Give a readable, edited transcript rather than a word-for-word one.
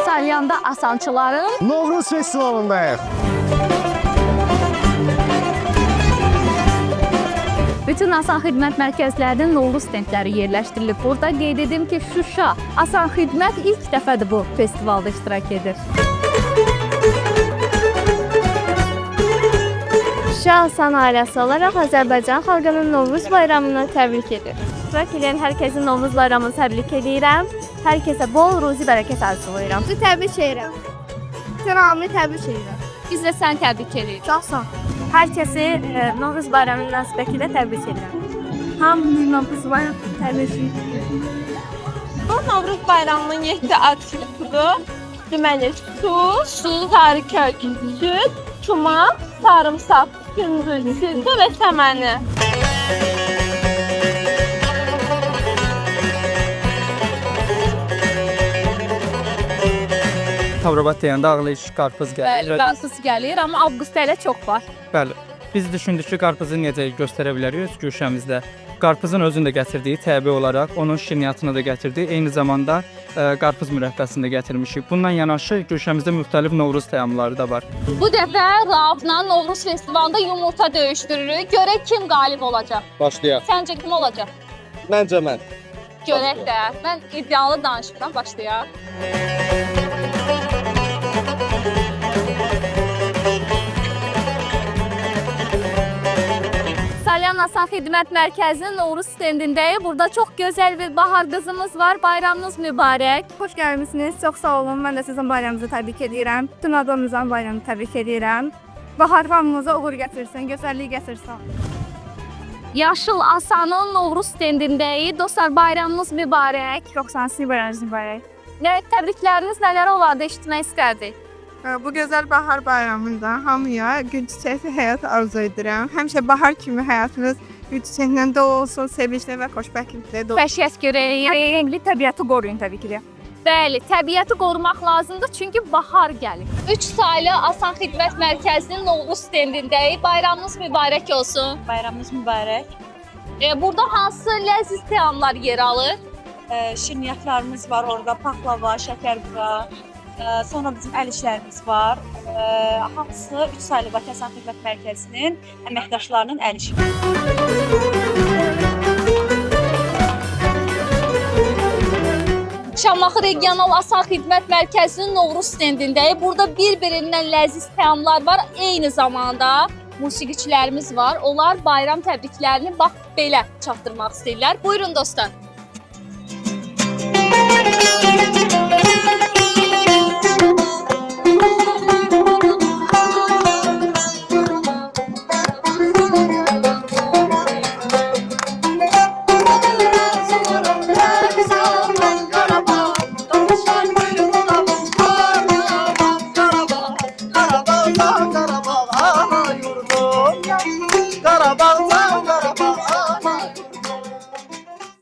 Salyanda asançıların Novruz festivalındayıq. bütün asan xidmət mərkəzlərinin Novruz stendləri yerləşdirilib. Burada qeyd edim ki, Şuşa Asan Xidmət ilk dəfədir bu festivalda iştirak edir. Şuşa Asan ailəsi olaraq Azərbaycan xalqının Novruz bayramını təbrik edir. İştirak edən hər kəsin Novruz bayramını təbrik edirəm. Hər kəsə bol ruzi bərəkət arzulayıram. Sizi təbrik edirəm. Sənamını təbrik edirəm. Biz də səni təbrik edirik. Çox sağ ol. Hər kəsi Novruz bayramı münasibətilə təbrik edirəm. Hamının Novruz bayramını təbrik edirəm. Bu Novruz bayramının 7 atributudur. Deməli, su, sarı kök, süd, çumaq, sarımsaq, gündüz, sirkə və səməni. Tabrabat deyəndə ağlı iş qarpız gəlir. Bəli, qarpız gəlir, amma avqustda elə çox var. Bəli. Biz düşündük ki, qarpızı necə göstərə bilərik öz güşəmizdə. Qarpızın özünü də gətirdiyi təbii olaraq onun şirniyyatını da gətirdik. Eyni zamanda qarpız mürəbbəsini də gətirmişik. Bundan yanaşı güşəmizdə müxtəlif Novruz təamları da var. Bu dəfə Raufla Novruz festivalında yumurta döyüşdürürük. Görək kim qalib olacaq. Başlayaq. Səncə kim olacaq? Məncə mən. Görək də. Mən iddialı danışıram, başlayaq. Salyan Asan Xidmət Mərkəzinin Novruz stendindəyik. Burada çox gözəl bir bahar qızımız var. Bayramınız mübarək. Xoş gəlmisiniz. Çox sağ olun. Mən də sizin bayramınızı təbrik edirəm. Bütün adamımızın bayramını təbrik edirəm. Bahar hamımıza uğur gətirsin, gözəllik gətirsin. Yaşıl Asanın Novruz stendindəyik. Dostlar, bayramınız mübarək. Çox sağ olun. Sizin bayramınız mübarək. Nə təbrikləriniz nələr olardı, eşitmək istərdik. Bu gözəl bahar bayramında hamıya gül çiçəkli həyat arzu edirəm. Həmişə bahar kimi həyatınız gül çiçəklə dolu olsun, sevinclə və xoşbəxtliklə dolu. Bəşiyət görək. Rəngli təbiəti qoruyun təbii ki də. Bəli, təbiəti qorumaq lazımdır, çünki bahar gəlir. 3 saylı Asan Xidmət Mərkəzinin Novruz stendindəyik. Bayramınız mübarək olsun. Bayramınız mübarək. Burada hansı ləziz təamlar yer alır? Şirniyyatlarımız var orada, paxlava, şəkərbura. Sonra bizim əl işlərimiz var. Hamısı 3 saylı Bakı Asan Xidmət Mərkəzinin əməkdaşlarının əl işi. Şamaxı Regional Asan Xidmət Mərkəzinin Novruz stendindəyik. Burada bir-birindən ləziz təamlar var. Eyni zamanda musiqiçilərimiz var. Onlar bayram təbriklərini bax belə çatdırmaq istəyirlər. Buyurun dostlar. Qarabağ, Qarabağ, Qarabağ, Qarabağ, Qarabağ,